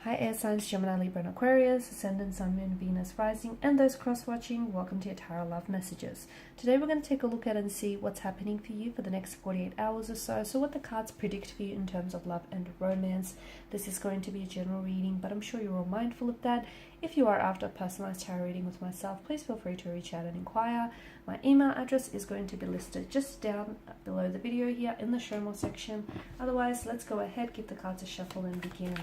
Hi air signs, Gemini, Libra and Aquarius, Ascendant, Sun, Moon, Venus, Rising, and those cross-watching, welcome to your Tarot Love Messages. Today we're going to take a look at and see what's happening for you for the next 48 hours or so what the cards predict for you in terms of love and romance. This is going to be a general reading, but I'm sure you're all mindful of that. If you are after a personalized tarot reading with myself, please feel free to reach out and inquire. My email address is going to be listed just down below the video here in the show more section. Otherwise, let's go ahead, give the cards a shuffle and begin.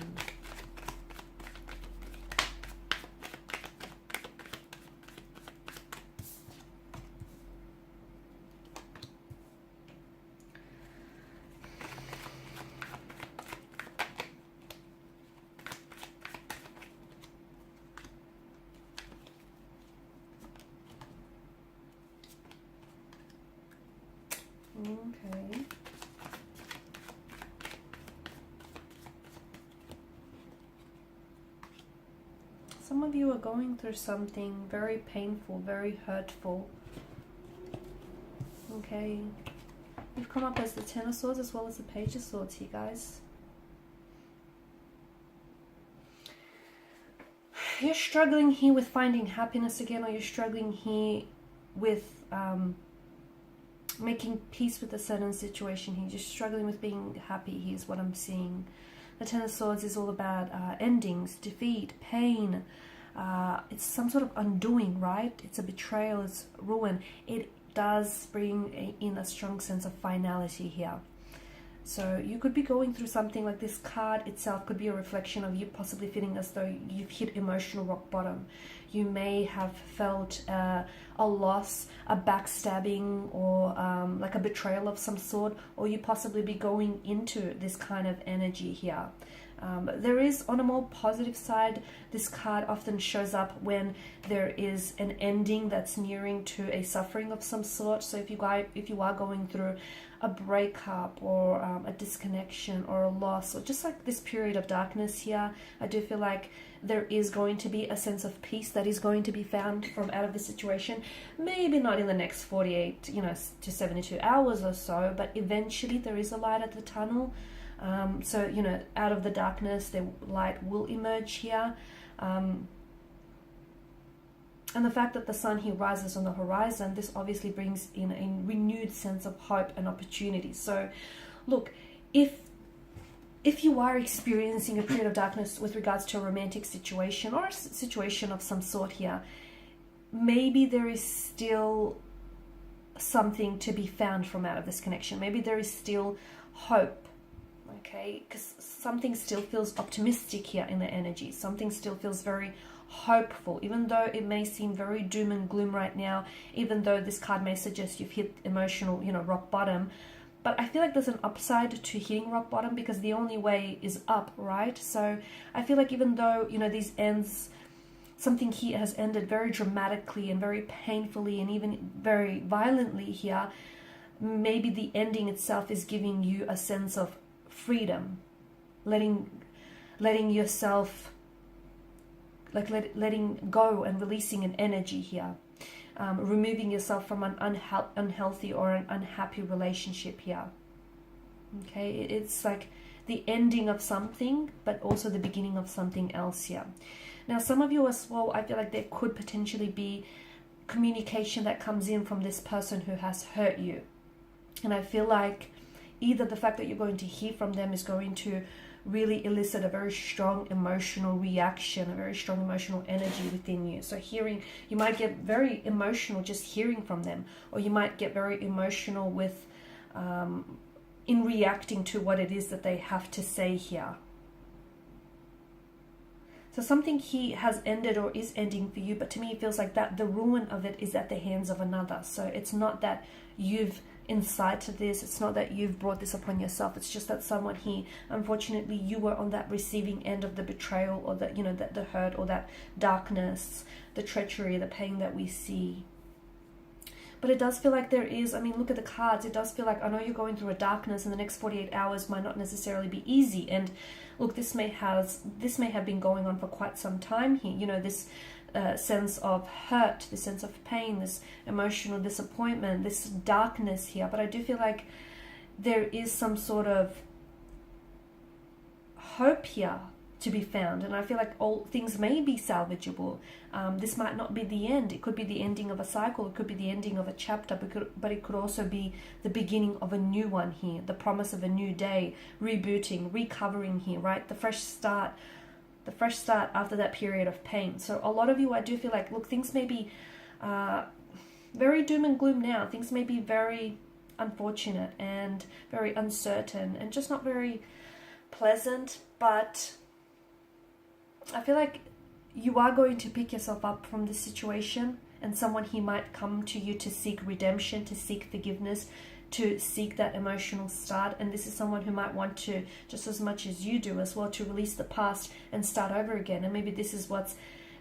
Okay. Some of you are going through something very painful, very hurtful. Okay. You've come up as the Ten of Swords as well as the Page of Swords here, guys. You're struggling here with finding happiness again, or you're struggling here with making peace with a certain situation here. You're struggling with being happy. Here's what I'm seeing. The Ten of Swords is all about endings, defeat, pain. It's some sort of undoing, right? It's a betrayal, it's ruin. It does bring in a strong sense of finality here. So you could be going through something like this card itself could be a reflection of you possibly feeling as though you've hit emotional rock bottom. You may have felt a loss, a backstabbing, or like a betrayal of some sort, or you possibly be going into this kind of energy here. There is, on a more positive side, this card often shows up when there is an ending that's nearing to a suffering of some sort. So if you are going through a breakup or a disconnection or a loss, or just like this period of darkness here, I do feel like there is going to be a sense of peace that is going to be found from out of the situation. Maybe not in the next 48 to 72 hours or so, but eventually there is a light at the tunnel. So out of the darkness the light will emerge here, and the fact that the sun here rises on the horizon, this obviously brings in a renewed sense of hope and opportunity. So look, if you are experiencing a period of darkness with regards to a romantic situation or a situation of some sort here, maybe there is still something to be found from out of this connection. Maybe there is still hope. Okay, because something still feels optimistic here in the energy. Something still feels very hopeful, even though it may seem very doom and gloom right now, even though this card may suggest you've hit emotional, rock bottom. But I feel like there's an upside to hitting rock bottom, because the only way is up, right? So I feel like even though, these ends, something here has ended very dramatically and very painfully and even very violently here, maybe the ending itself is giving you a sense of freedom, letting yourself, letting go and releasing an energy here, removing yourself from an unhealthy or an unhappy relationship here. Okay, it's like the ending of something, but also the beginning of something else here. Now, some of you as well, I feel like there could potentially be communication that comes in from this person who has hurt you, and I feel like either the fact that you're going to hear from them is going to really elicit a very strong emotional reaction, a very strong emotional energy within you. So you might get very emotional just hearing from them, or you might get very emotional with in reacting to what it is that they have to say here. So something here has ended or is ending for you, but to me it feels like that the ruin of it is at the hands of another. So it's not that you've incited this, it's not that you've brought this upon yourself, it's just that someone here, unfortunately, you were on that receiving end of the betrayal, or that the hurt, or that darkness, the treachery, the pain that we see. But it does feel like there is, look at the cards, it does feel like, I know you're going through a darkness, and the next 48 hours might not necessarily be easy. And look, this may have been going on for quite some time here, this sense of hurt, this sense of pain, this emotional disappointment, this darkness here. But I do feel like there is some sort of hope here to be found, and I feel like all things may be salvageable. This might not be the end. It could be the ending of a cycle. It could be the ending of a chapter, but it could also be the beginning of a new one here, the promise of a new day, rebooting, recovering here, right? The fresh start after that period of pain. So a lot of you, I do feel like, look, things may be very doom and gloom now. Things may be very unfortunate and very uncertain and just not very pleasant, but I feel like you are going to pick yourself up from this situation, and someone here might come to you to seek redemption, to seek forgiveness, to seek that emotional start. And this is someone who might want to, just as much as you do as well, to release the past and start over again. And maybe this is what's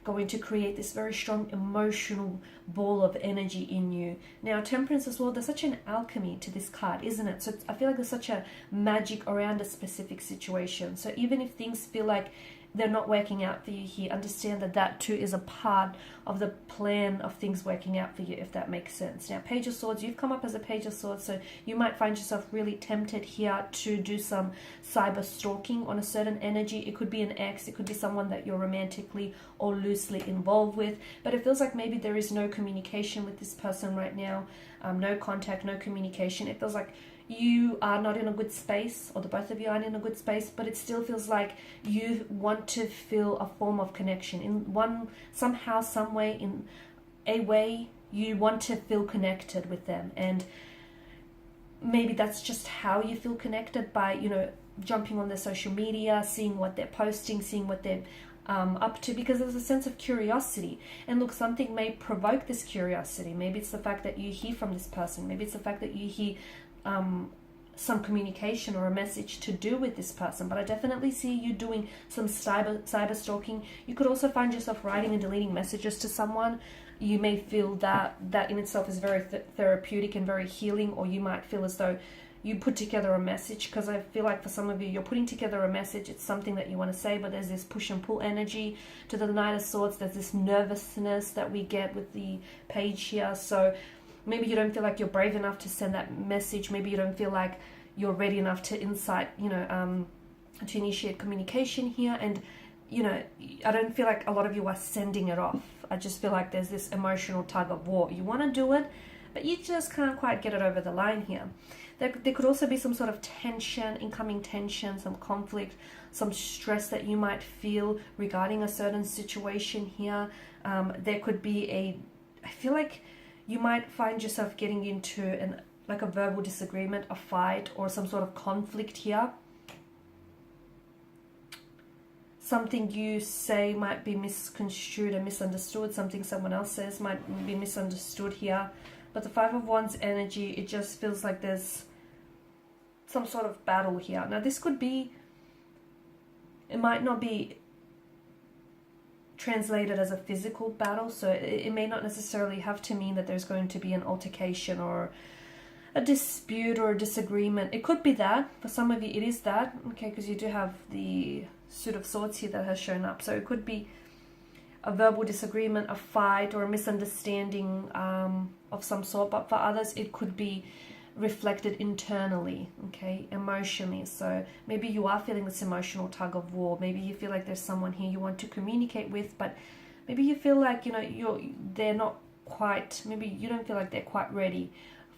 going to create this very strong emotional ball of energy in you. Now, Temperance as well, there's such an alchemy to this card, isn't it? So I feel like there's such a magic around a specific situation. So even if things feel like they're not working out for you here, understand that that too is a part of the plan of things working out for you, if that makes sense. Now, Page of Swords, you've come up as a Page of Swords, so you might find yourself really tempted here to do some cyber stalking on a certain energy. It could be an ex, it could be someone that you're romantically or loosely involved with, but it feels like maybe there is no communication with this person right now, no contact, no communication. It feels like you are not in a good space, or the both of you aren't in a good space, but it still feels like you want to feel a form of connection in one, somehow, some way, in a way you want to feel connected with them. And maybe that's just how you feel connected, by, you know, jumping on their social media, seeing what they're posting, seeing what they're up to, because there's a sense of curiosity. And look, something may provoke this curiosity. Maybe it's the fact that you hear from this person, maybe it's the fact that you hear some communication or a message to do with this person. But I definitely see you doing some cyber stalking. You could also find yourself writing and deleting messages to someone. You may feel that in itself is very therapeutic and very healing, or you might feel as though you put together a message, because I feel like for some of you, you're putting together a message. It's something that you want to say, but there's this push and pull energy to the Knight of Swords. There's this nervousness that we get with the page here. So maybe you don't feel like you're brave enough to send that message. Maybe you don't feel like you're ready enough to to initiate communication here. And, you know, I don't feel like a lot of you are sending it off. I just feel like there's this emotional tug of war. You want to do it, but you just can't quite get it over the line here. There could also be some sort of tension, incoming tension, some conflict, some stress that you might feel regarding a certain situation here. There could be I feel like you might find yourself getting into like a verbal disagreement, a fight, or some sort of conflict here. Something you say might be misconstrued and misunderstood. Something someone else says might be misunderstood here. But the Five of Wands energy, it just feels like there's some sort of battle here. Now, this could be, it might not be translated as a physical battle, so it may not necessarily have to mean that there's going to be an altercation or a dispute or a disagreement. It could be that. For some of you, it is that, okay, because you do have the Suit of Swords here that has shown up. So it could be a verbal disagreement, a fight, or a misunderstanding of some sort. But for others, it could be reflected internally, okay, emotionally. So maybe you are feeling this emotional tug of war. Maybe you feel like there's someone here you want to communicate with, but maybe you feel like, you know, they're not quite, maybe you don't feel like they're quite ready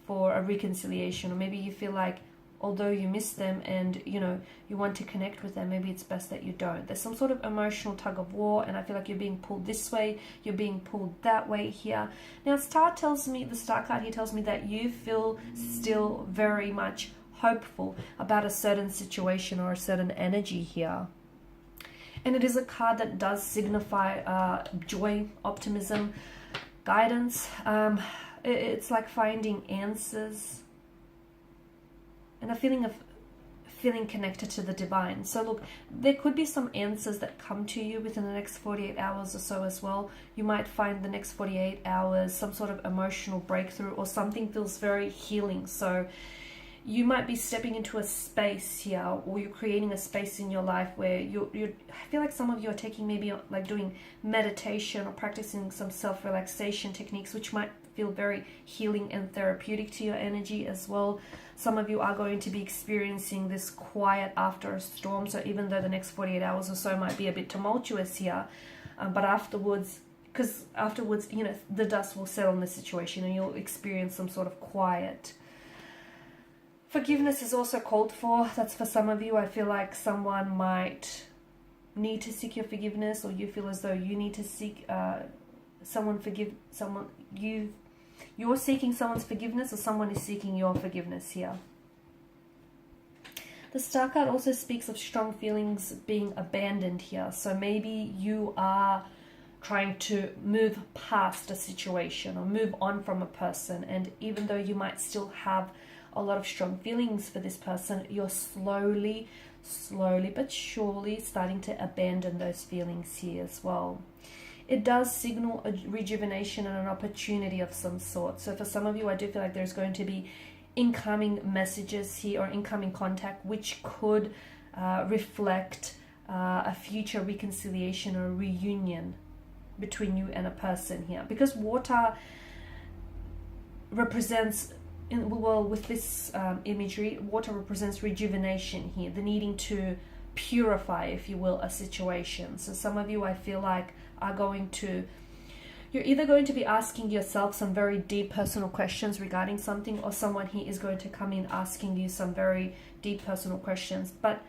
for a reconciliation. Or maybe you feel like, although you miss them and, you know, you want to connect with them, maybe it's best that you don't. There's some sort of emotional tug of war, and I feel like you're being pulled this way, you're being pulled that way here. Now, the Star card here tells me that you feel still very much hopeful about a certain situation or a certain energy here. And it is a card that does signify joy, optimism, guidance. It's like finding answers and a feeling of feeling connected to the divine. So look, there could be some answers that come to you within the next 48 hours or so as well. You might find the next 48 hours some sort of emotional breakthrough, or something feels very healing. So you might be stepping into a space here, or you're creating a space in your life where I feel like some of you are taking maybe like doing meditation or practicing some self-relaxation techniques, which might feel very healing and therapeutic to your energy as well. Some of you are going to be experiencing this quiet after a storm. So even though the next 48 hours or so might be a bit tumultuous here, but afterwards, because afterwards, you know, the dust will settle in the situation and you'll experience some sort of quiet. Forgiveness is also called for. That's for some of you. I feel like someone might need to seek your forgiveness, or you feel as though you need to seek you're seeking someone's forgiveness, or someone is seeking your forgiveness here. The Star card also speaks of strong feelings being abandoned here. So maybe you are trying to move past a situation or move on from a person, and even though you might still have a lot of strong feelings for this person, you're slowly but surely starting to abandon those feelings here as well. It does signal a rejuvenation and an opportunity of some sort. So for some of you, I do feel like there's going to be incoming messages here, or incoming contact, which could reflect a future reconciliation or reunion between you and a person here. Because water represents, well, with this imagery, water represents rejuvenation here, the needing to purify, if you will, a situation. So some of you, I feel like, are going to, you're either going to be asking yourself some very deep personal questions regarding something, or someone here is going to come in asking you some very deep personal questions. But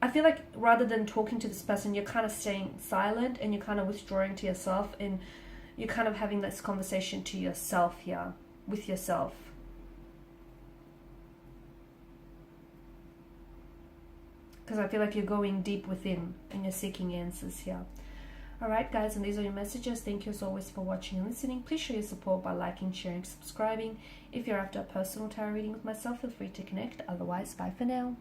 I feel like rather than talking to this person, you're kind of staying silent and you're kind of withdrawing to yourself, and you're kind of having this conversation to yourself here, with yourself. Because I feel like you're going deep within and you're seeking answers here. Alright guys, and these are your messages. Thank you as always for watching and listening. Please show your support by liking, sharing, subscribing. If you're after a personal tarot reading with myself, feel free to connect. Otherwise, bye for now.